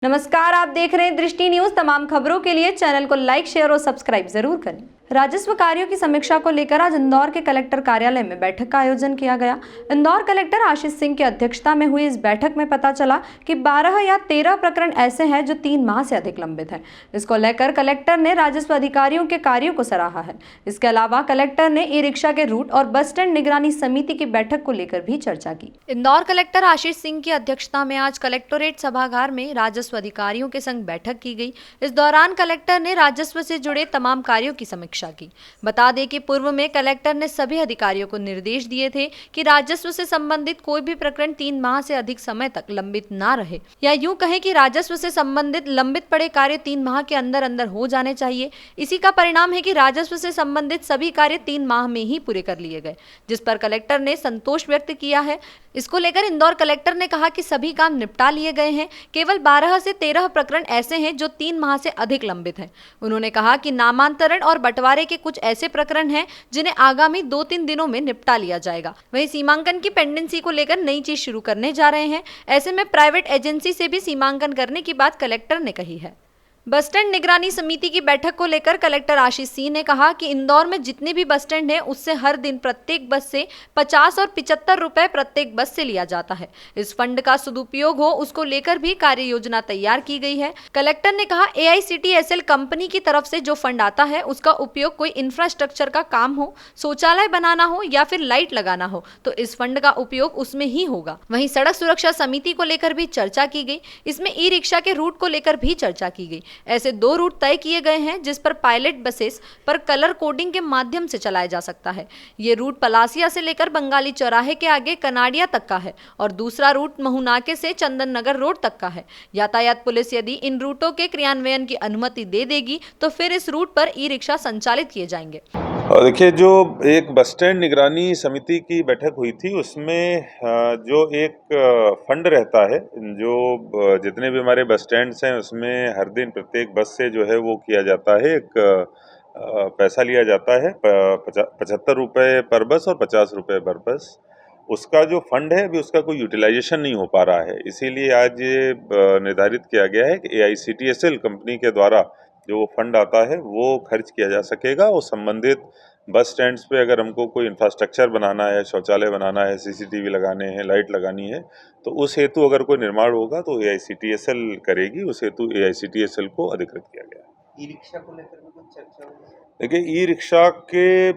नमस्कार, आप देख रहे हैं दृष्टि न्यूज। तमाम खबरों के लिए चैनल को लाइक, शेयर और सब्सक्राइब जरूर करें। राजस्व कार्यों की समीक्षा को लेकर आज इंदौर के कलेक्टर कार्यालय में बैठक का आयोजन किया गया। इंदौर कलेक्टर आशीष सिंह की अध्यक्षता में हुई इस बैठक में पता चला कि 12 या 13 प्रकरण ऐसे हैं जो 3 माह से अधिक लंबित हैं। इसको लेकर कलेक्टर ने राजस्व अधिकारियों के कार्यों को सराहा है। इसके अलावा कलेक्टर ने ई रिक्शा के रूट और बस स्टैंड निगरानी समिति की बैठक को लेकर भी चर्चा की। इंदौर कलेक्टर आशीष सिंह की अध्यक्षता में आज कलेक्टोरेट सभागार में राजस्व अधिकारियों के संग बैठक की गई। इस दौरान कलेक्टर ने राजस्व से जुड़े तमाम कार्यों की समीक्षा की। बता दें कि पूर्व में कलेक्टर ने सभी अधिकारियों को निर्देश दिए थे कि राजस्व से संबंधित कोई भी प्रकरण 3 माह से अधिक समय तक लंबित ना रहे, या यूं कहें कि राजस्व से संबंधित लंबित पड़े कार्य 3 माह के अंदर अंदर हो जाने चाहिए। इसी का परिणाम है कि राजस्व से संबंधित सभी कार्य 3 माह में ही पूरे कर लिए गए, जिस पर कलेक्टर ने संतोष व्यक्त किया है। इसको लेकर इंदौर कलेक्टर ने कहा कि सभी काम निपटा लिए गए हैं। केवल 12 से 13 प्रकरण ऐसे हैं जो 3 माह से अधिक लंबित हैं। उन्होंने कहा कि नामांतरण और बंटवारे के कुछ ऐसे प्रकरण हैं जिन्हें आगामी 2-3 दिनों में निपटा लिया जाएगा। वहीं सीमांकन की पेंडेंसी को लेकर नई चीज शुरू करने जा रहे हैं। ऐसे में प्राइवेट एजेंसी से भी सीमांकन करने की बात कलेक्टर ने कही है। बस स्टैंड निगरानी समिति की बैठक को लेकर कलेक्टर आशीष सिंह ने कहा कि इंदौर में जितने भी बस स्टैंड हैं उससे हर दिन प्रत्येक बस से 50 और 75 रुपए प्रत्येक बस से लिया जाता है। इस फंड का सदुपयोग हो उसको लेकर भी कार्य योजना तैयार की गई है। कलेक्टर ने कहा AICTSL कंपनी की तरफ से जो फंड आता है उसका उपयोग कोई इंफ्रास्ट्रक्चर का काम हो, शौचालय बनाना हो या फिर लाइट लगाना हो तो इस फंड का उपयोग उसमें ही होगा। वहीं सड़क सुरक्षा समिति को लेकर भी चर्चा की गई। इसमें ई रिक्शा के रूट को लेकर भी चर्चा की गई। ऐसे 2 रूट तय किए गए हैं जिस पर पायलट बसेस पर कलर कोडिंग के माध्यम से चलाया जा सकता है। ये रूट पलासिया से लेकर बंगाली चौराहे के आगे कनाडिया तक का है और दूसरा रूट महूनाके से चंदन नगर रोड तक का है। यातायात पुलिस यदि इन रूटों के क्रियान्वयन की अनुमति दे देगी तो फिर इस रूट पर ई रिक्शा संचालित किए जाएंगे। देखिए, जो एक बस स्टैंड निगरानी समिति की बैठक हुई थी उसमें जो एक फंड रहता है, जो जितने भी हमारे बस स्टैंड्स हैं उसमें हर दिन प्रत्येक बस से जो है वो किया जाता है, एक पैसा लिया जाता है 75 रुपये पर बस और 50 रुपये पर बस। उसका जो फंड है अभी उसका कोई यूटिलाइजेशन नहीं हो पा रहा है, इसीलिए आज ये निर्धारित किया गया है कि AICTSL कंपनी के द्वारा जो फंड आता है वो खर्च किया जा सकेगा और संबंधित बस स्टैंड्स पे अगर हमको कोई इंफ्रास्ट्रक्चर बनाना है, शौचालय बनाना है, CCTV लगाने हैं, लाइट लगानी है, तो उस हेतु अगर कोई निर्माण होगा तो AICTSL करेगी। उस हेतु AICTSL को अधिकृत किया गया है। ई रिक्शा को लेकर भी कुछ चर्चा हुई? देखिए, ई रिक्शा के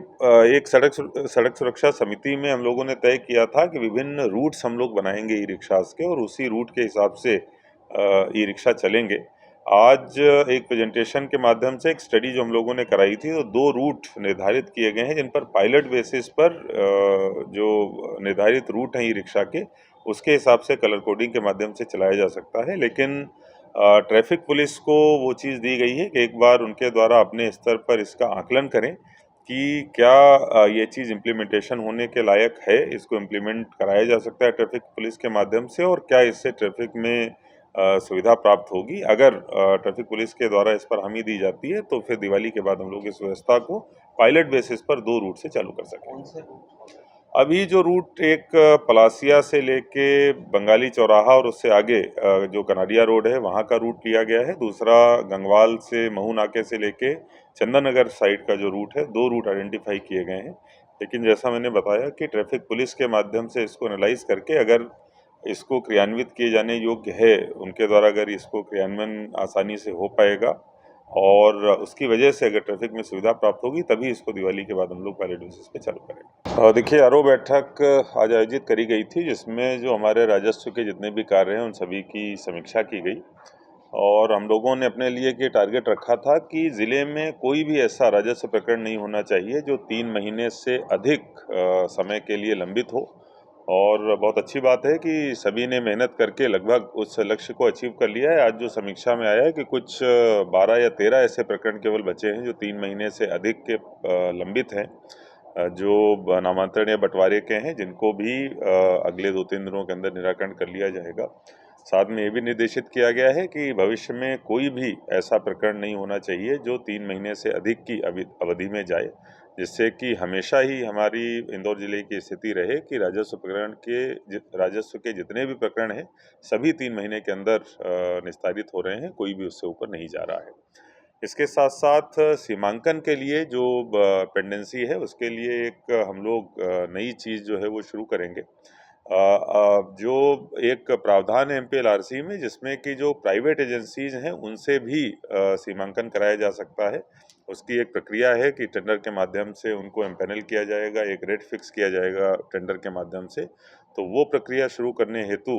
एक सड़क सुरक्षा समिति में हम लोगों ने तय किया था कि विभिन्न रूट्स हम लोग बनाएंगे ई रिक्शास के और उसी रूट के हिसाब से ई रिक्शा चलेंगे। आज एक प्रेजेंटेशन के माध्यम से एक स्टडी जो हम लोगों ने कराई थी, तो 2 रूट निर्धारित किए गए हैं जिन पर पायलट बेसिस पर जो निर्धारित रूट हैं ई रिक्शा के, उसके हिसाब से कलर कोडिंग के माध्यम से चलाया जा सकता है। लेकिन ट्रैफिक पुलिस को वो चीज़ दी गई है कि एक बार उनके द्वारा अपने स्तर पर इसका आकलन करें कि क्या ये चीज़ इम्प्लीमेंटेशन होने के लायक है, इसको इम्प्लीमेंट कराया जा सकता है ट्रैफिक पुलिस के माध्यम से, और क्या इससे ट्रैफिक में सुविधा प्राप्त होगी। अगर ट्रैफिक पुलिस के द्वारा इस पर हामी दी जाती है तो फिर दिवाली के बाद हम लोग इस व्यवस्था को पायलट बेसिस पर 2 रूट से चालू कर सकें। कौन से रूट? अभी जो रूट एक पलासिया से लेके बंगाली चौराहा और उससे आगे जो कनाडिया रोड है वहाँ का रूट लिया गया है। दूसरा गंगवाल से महू नाके से लेके चंदन नगर साइड का जो रूट है, 2 रूट आइडेंटिफाई किए गए हैं। लेकिन जैसा मैंने बताया कि ट्रैफिक पुलिस के माध्यम से इसको एनालाइज करके अगर इसको क्रियान्वित किए जाने योग्य है, उनके द्वारा अगर इसको क्रियान्वयन आसानी से हो पाएगा और उसकी वजह से अगर ट्रैफिक में सुविधा प्राप्त होगी तभी इसको दिवाली के बाद हम लोग पायलट बेसिस पे चालू करेंगे। देखिए, आरओ बैठक आज आयोजित करी गई थी जिसमें जो हमारे राजस्व के जितने भी कार्य हैं उन सभी की समीक्षा की गई और हम लोगों ने अपने लिए ये टारगेट रखा था कि ज़िले में कोई भी ऐसा राजस्व प्रकरण नहीं होना चाहिए जो 3 महीने से अधिक समय के लिए लंबित हो। और बहुत अच्छी बात है कि सभी ने मेहनत करके लगभग उस लक्ष्य को अचीव कर लिया है। आज जो समीक्षा में आया है कि कुछ 12 या 13 ऐसे प्रकरण केवल बचे हैं जो 3 महीने से अधिक के लंबित हैं, जो नामांतरण या बंटवारे के हैं, जिनको भी अगले 2-3 दिनों के अंदर निराकरण कर लिया जाएगा। साथ में ये भी निर्देशित किया गया है कि भविष्य में कोई भी ऐसा प्रकरण नहीं होना चाहिए जो 3 महीने से अधिक की अवधि में जाए। जिससे कि हमेशा ही हमारी इंदौर जिले की स्थिति रहे कि राजस्व के जितने भी प्रकरण हैं सभी 3 महीने के अंदर निस्तारित हो रहे हैं, कोई भी उससे ऊपर नहीं जा रहा है। इसके साथ साथ सीमांकन के लिए जो पेंडेंसी है उसके लिए एक हम लोग नई चीज़ जो है वो शुरू करेंगे। जो एक प्रावधान है एमपीएलआरसी में जिसमें कि जो प्राइवेट एजेंसीज हैं उनसे भी सीमांकन कराया जा सकता है। उसकी एक प्रक्रिया है कि टेंडर के माध्यम से उनको एम्पैनल किया जाएगा, एक रेट फिक्स किया जाएगा टेंडर के माध्यम से। तो वो प्रक्रिया शुरू करने हेतु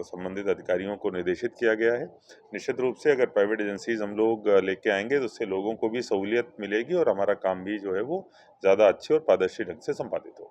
संबंधित अधिकारियों को निर्देशित किया गया है। निश्चित रूप से अगर प्राइवेट एजेंसीज हम लोग लेके आएंगे तो उससे लोगों को भी सहूलियत मिलेगी और हमारा काम भी जो है वो ज़्यादा अच्छे और पारदर्शी ढंग से संपादित होगा।